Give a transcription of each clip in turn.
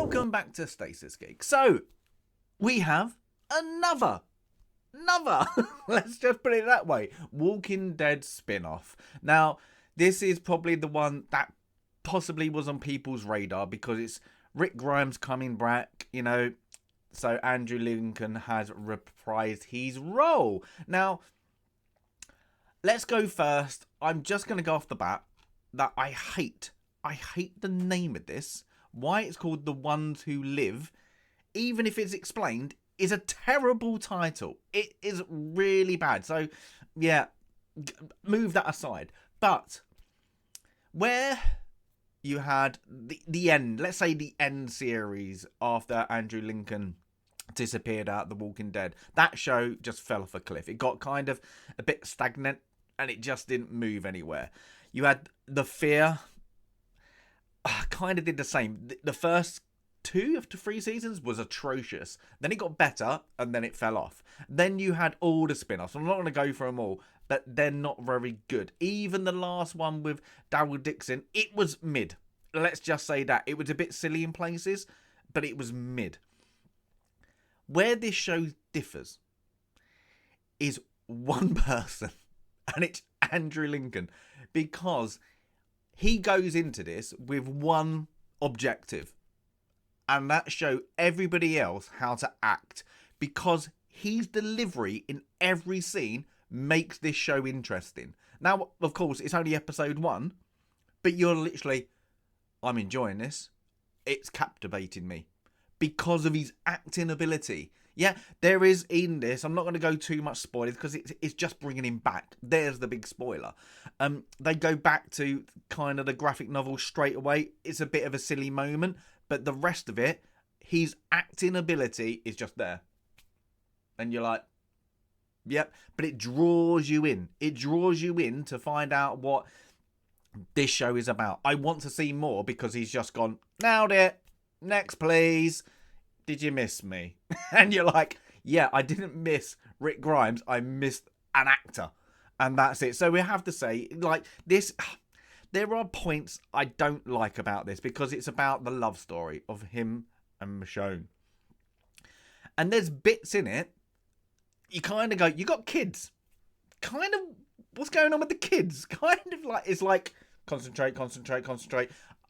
welcome back to Stasis Geek. So, we have another, let's just put it that way, Walking Dead spin-off. Now, this is probably the one that possibly was on people's radar because it's Rick Grimes coming back, you know, so Andrew Lincoln has reprised his role. Now, let's go first. I'm just going to go off the bat that I hate the name of this. Why it's called The Ones Who Live, even if it's explained, is a terrible title. It is really bad. So, yeah, move that aside. But where you had the end, let's say the end series after Andrew Lincoln disappeared out of The Walking Dead, that show just fell off a cliff. It got kind of a bit stagnant and it just didn't move anywhere. You had The Fear, kind of did the same. The first 2 to 3 seasons was atrocious. Then it got better and then it fell off. Then you had all the spin-offs. I'm not going to go for them all, but they're not very good. Even the last one with Daryl Dixon, it was mid. Let's just say that. It was a bit silly in places, but it was mid. Where this show differs is one person, and it's Andrew Lincoln, because he goes into this with one objective, and that show everybody else how to act, because his delivery in every scene makes this show interesting. Now, of course, it's only episode 1, but you're literally, I'm enjoying this. It's captivating me because of his acting ability. Yeah, there is in this, I'm not going to go too much spoilers because it's just bringing him back. There's the big spoiler. They go back to kind of the graphic novel straight away. It's a bit of a silly moment, but the rest of it, his acting ability is just there. And you're like, yep, but it draws you in. It draws you in to find out what this show is about. I want to see more because he's just gone, nailed it, next please. Did you miss me? And you're like, yeah, I didn't miss Rick Grimes. I missed an actor. And that's it. So we have to say, like, this, there are points I don't like about this because it's about the love story of him and Michonne. And there's bits in it, you kind of go, you got kids. Kind of, what's going on with the kids? Kind of like, it's like, concentrate.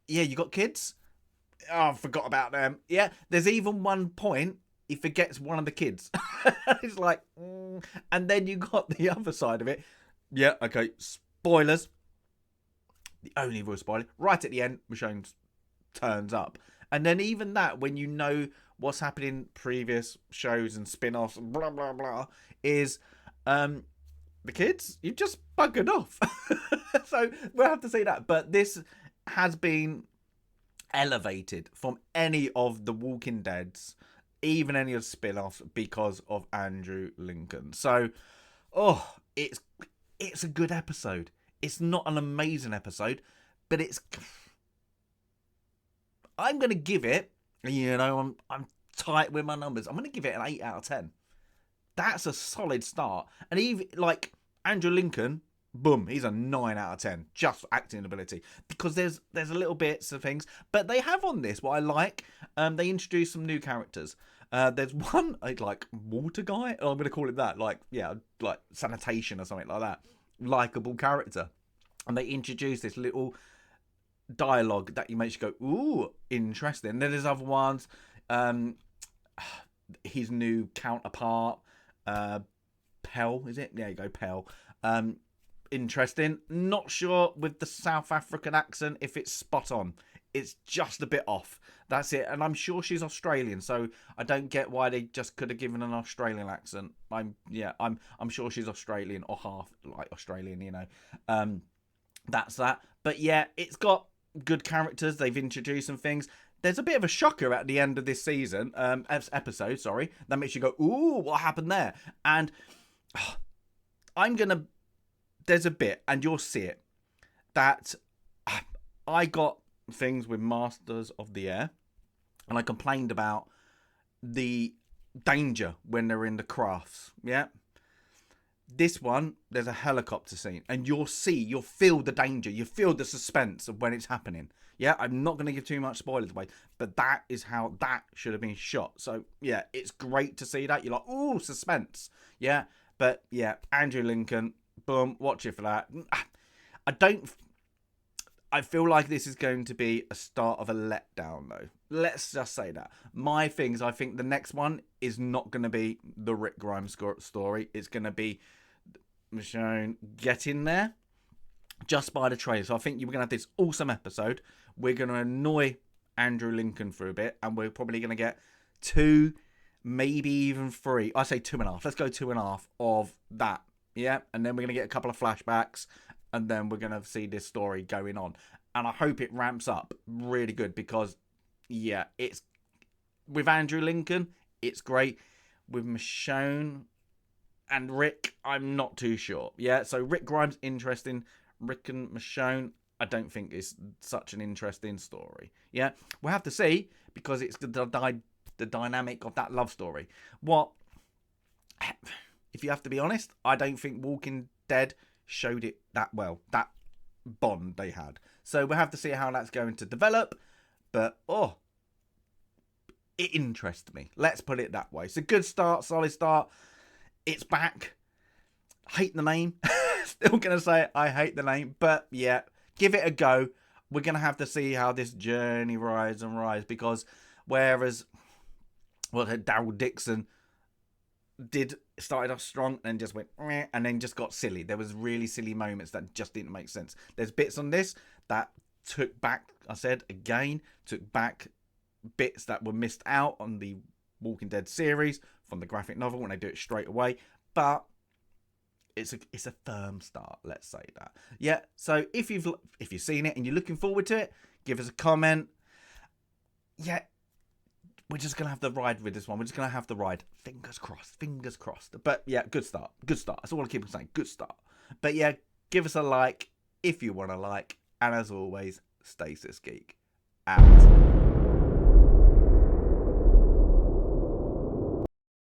Yeah, you got kids? Oh, I forgot about them. Yeah, there's even one point he forgets one of the kids. It's like, and then you got the other side of it. Yeah, okay, spoilers. The only real spoiler, right at the end, Michonne turns up. And then even that, when you know what's happening in previous shows and spin-offs and blah, blah, blah, is the kids, you've just buggered off. So we'll have to say that. But this has been elevated from any of the Walking Deads, even any of the spin-offs, because of Andrew Lincoln. So, it's a good episode. It's not an amazing episode, but I'm going to give it, you know, I'm tight with my numbers. I'm going to give it an 8 out of 10. That's a solid start. And even, like, Andrew Lincoln, boom, he's a 9 out of 10. Just acting ability. Because there's a little bits of things. But they have on this, what I like, they introduced some new characters. There's one, like, water guy. I'm going to call it that. Like, yeah, like sanitation or something like that. Likeable character. And they introduced this little dialogue that you makes you go, ooh, interesting. Then there's other ones. His new counterpart, Pell, is it? There you go, Pell. Interesting. Not sure with the South African accent if it's spot on. It's just a bit off. That's it. And I'm sure she's Australian, so I don't get why they just could have given an Australian accent. I'm sure she's Australian or half like Australian, you know. That's that. But yeah, it's got good characters. They've introduced some things. There's a bit of a shocker at the end of this season, episode, sorry, that makes you go, ooh, what happened there? And there's a bit, and you'll see it, that I got things with Masters of the Air, and I complained about the danger when they're in the crafts, yeah? This one, there's a helicopter scene, and you'll feel the danger, you feel the suspense of when it's happening. Yeah, I'm not going to give too much spoilers away, but that is how that should have been shot. So, yeah, it's great to see that. You're like, ooh, suspense. Yeah, but yeah, Andrew Lincoln, boom, watch it for that. I feel like this is going to be a start of a letdown, though. Let's just say that. My things, I think the next one is not going to be the Rick Grimes story. It's going to be Michonne getting there just by the trailer. So I think you're going to have this awesome episode. We're going to annoy Andrew Lincoln for a bit, and we're probably going to get 2, maybe even 3. I say 2.5. Let's go 2.5 of that. Yeah, and then we're going to get a couple of flashbacks, and then we're going to see this story going on. And I hope it ramps up really good because, yeah, it's with Andrew Lincoln, it's great. With Michonne and Rick, I'm not too sure. Yeah, so Rick Grimes, interesting. Rick and Michonne, I don't think is such an interesting story. Yeah, we'll have to see because it's the dynamic of that love story. If you have to be honest, I don't think Walking Dead showed it that well, that bond they had. So we'll have to see how that's going to develop. But, it interests me. Let's put it that way. It's a good start, solid start. It's back. Hate the name. Still going to say it. I hate the name. But, yeah, give it a go. We're going to have to see how this journey rides and rides. Because whereas, Daryl Dixon started off strong and just went meh, and then just got silly. There was really silly moments that just didn't make sense. There's bits on this that took back bits that were missed out on the Walking Dead series from the graphic novel when they do it straight away. But it's a firm start, let's say that. Yeah, so if you've seen it and you're looking forward to it, give us a comment. Yeah, we're just going to have the ride with this one. We're just going to have the ride. Fingers crossed. Fingers crossed. But yeah, good start. Good start. That's all I keep saying. Good start. But yeah, give us a like if you want to like. And as always, Stasis Geek out.